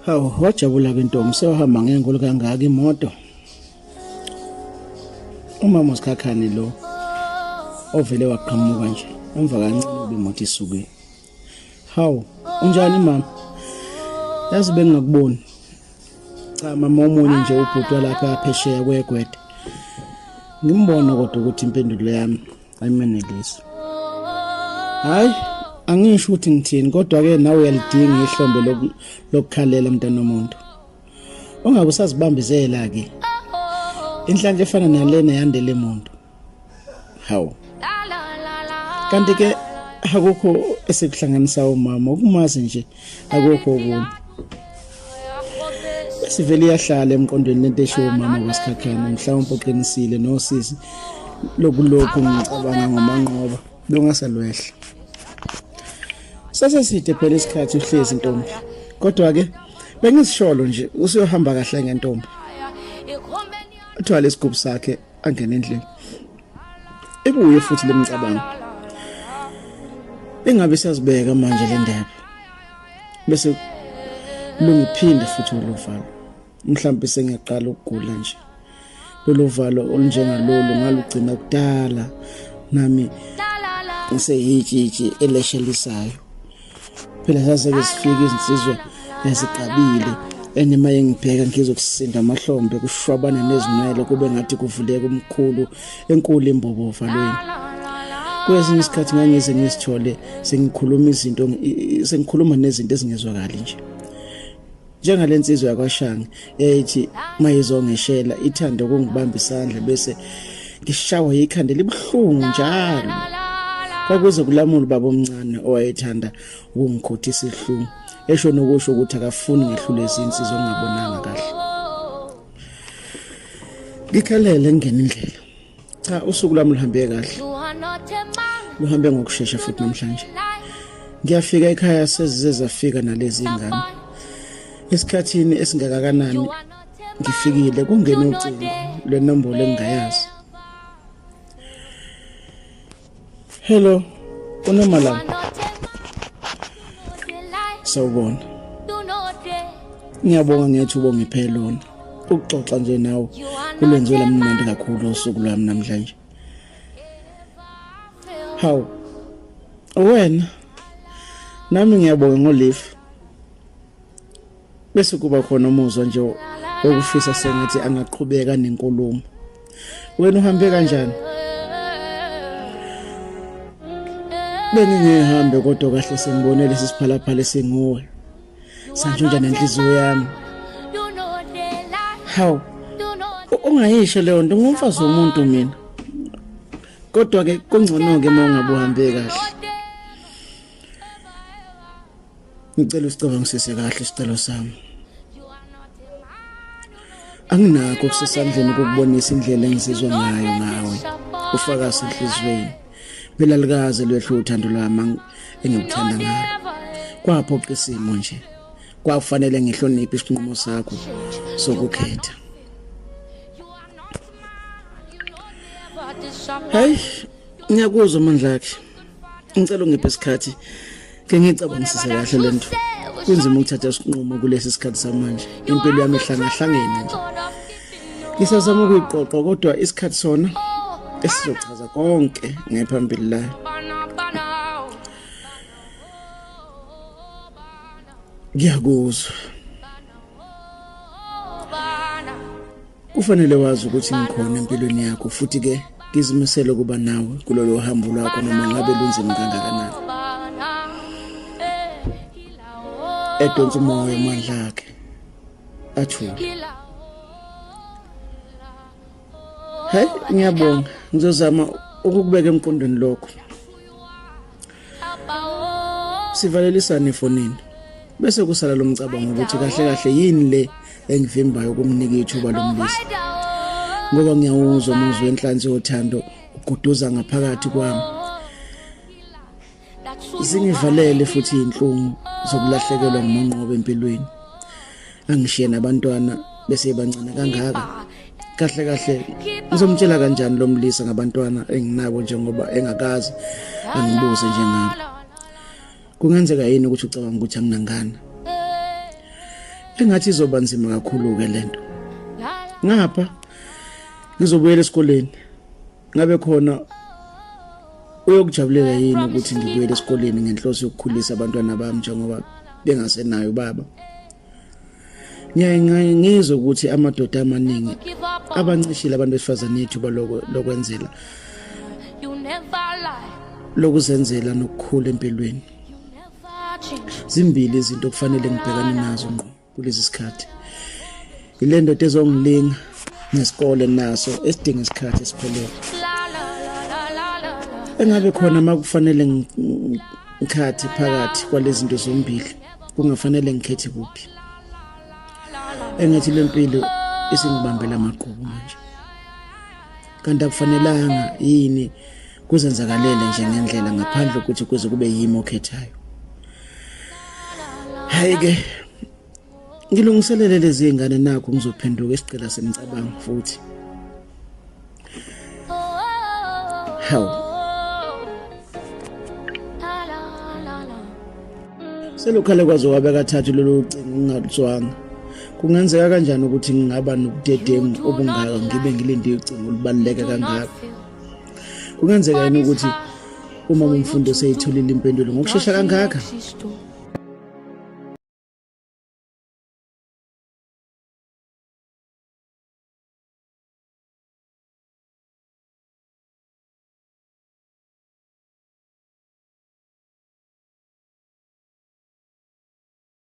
Hawu wajabula ke Ntombi sewahamba ngenkulu kangaka imoto. Umama uSikhakhane lo ovele waqhamuka nje emva kancane ube imoto isuke. Hawu unjani mama? Yazi bengingakuboni. Cha mama omunye nje ubhutwa lapha phesheya kwegwede. Ngimbona kodwa ukuthi impendulo yami ayimenelisi. Hayi angisho ukuthi ngithini kodwa ke nawe uyalidinga ihlombe lokukhalela mntana nomuntu. Ungabe usazibambezela ke. Inhlanhla efana nalena yandele umuntu. Hawu. Kanti ke akukho esikuhlanganisa umama ukumazi nje akukho okunye. Sivele yahlala emqondweni lento esho umama kwaSikhakhane mhlawumbe uqinisile nosisi lokulokhu ngicabanga ngomanqoba longasalwehla. Saseside phela isikhathi uhlezi Ntombi. Kodwa ke bengisisholo nje usuyohamba kahle ngentombi. Uthwala isigubhu sakhe angena endlini. Ebuye futhi lemcabango. Engabe siyazibeka manje le ndaba. Bese lungiphinde futhi ulovalo. Mhlawumbe sengiyaqala ukugula nje. Lolovalo olunjengalolu ngalugcina kudala nami ngiseyitshitshi eleshelisayo. Phela saseke sifike izinsizwa eziqabile enima yengibheka ngizokusinda amahlombe kushwabana nezinwele kube ngathi kuvuleka umkhulu enkulu imbobo ovalweni. Kwesinye isikhathi ngangize ngisithole sengikhuluma nezinto ezingezwakali nje. Njengalensizwe yakwaShangi ethi mayizongeshela ithanda ukungibamba isandla bese ngishawa ikhanda libuhlungu njalo. Kwakuze kulamula baba omncane owayethanda ukungikhothisa isihlungu esho nokusho ukuthi akafuni ngehlule izinsizwa ongabonanga kahle. Ngikhalele ngene indlela. Cha usuku lami luhambe kahle. Luhambe ngokusheshsha futhi namhlanje. Ngiyafika ekhaya sezizafika nalezi ingane. Esikhathini esingakakanani ngifikile kungena ucingo lwenombolo engingayazi. Hello, uNomalanga. Sawubona. Ngiyabonga ngethuba ngiphe lona. Ukuxoxa nje nawe kulenzela mnandi kakhulu usuku lwami namhlanje. Hawu. Wena nami ngiyabonga ngoLive. Bese kuba khona umuzwa nje okufisa sengathi angaqhubeka nenkulumo. Wena uhambe kanjani? Bengihambe kodwa kahle sengibonele sisiphalaphala senguwe. Sanjunja nenhliziyo yami. Hawu. Ungayisho leyo nto ngumfazi womuntu mina. Kodwa ke kungcono ke mawungabe uhambe kahle. Ngicela usicabangisise kahle isicelo sami. Anginakho kusesandleni ukubonisa indlela engizizwa ngayo ngawe. Ufaka senhlizweni. Phela likaze lwehlo uthando lwami engikuthanda ngalo. Kwaphoqa isimo nje. Kwafanele ngihloniphe isinqumo sakho sokukhetha. Hey, ngiyakuzwa amandla akhe. Ngicela ungiphe isikhathi ke ngicabangisise kahle lento. Kunzima ukuthatha isinqumo kulesi sikhathi samanje. Impilo yami ehlangahlangene nje. Ngisazama ukuyiqoqa kodwa isikhathi sona esizochaza konke ngephambili la. Ngiyakuzwa. Kufanele wazi ukuthi ngikhona empilweni yakho futhi ke ngizimisele kuba nawe kulolu hambo lwakho noma ngabe lunzima kangakanani. Edonsa umoya amandla akhe. Athula. Hey, ngiyabonga. Ngizozama ukukubeka emqondweni lokho. Sivalelisane efonini. Bese kusala lo mcabango ukuthi kahle kahle yini le engivimbayo ukumnika ithuba lomlisa. Ngoba ngiyawuzwa umuzwa wenhlanzi yothando uguduza ngaphakathi kwami. Zingivalele futhi inhlungu zokulahlekelwa ngumonqobo empilweni. Angishiye nabantwana bese bancane kangaka. Kahle kahle ngizomtshela kanjani lo mlisa ngabantwana enginabo njengoba engakazi angibuze njengami. Kungenzeka yini ukuthi ucabanga ukuthi anginangana? engathi izoba nzima kakhulu ke lento. Ngapha ngizobuyela esikoleni. Ngabe khona uyokujabulela yini ukuthi ngibuyele esikoleni ngenhloso yokukhulisa abantwana bami njengoba bengasenayo baba? Ngizwe ukuthi amadoda amaningi abancishile abantu besifazane ethuba lokwenzela lokuzenzela nokukhula empilweni. Zimbili izinto kufanele ngibhekane nazo ngqo kulesi sikhathi. Ile ndoda ezongilinga nesikole naso esidinga isikhathi esiphelele. Engabe khona makufanele ngikhathi phakathi kwalezi zinto zombili, kungafanele ngikhethe kuphi? Engathi lempilo isingibambela amaqhubu manje. Kanti akufanelanga yini kuzenzakalele nje ngendlela ngaphandle ukuthi kuze kube yimi okhethayo. Hayi ke ngilungiselele lezi ngane nakho ngizophenduka isicela semcabango futhi. Hawu. Selokhale kwazo wabeka thathu lolu cingo ngingalutswanga. Kungenzeka kanjani ukuthi ngingaba nobudedengu obungaka ngibe ngilinde ucingo olubaluleke kangaka? Kungenzeka yini ukuthi uma umfundo seyitholile impendulo ngokusheshsha kangaka?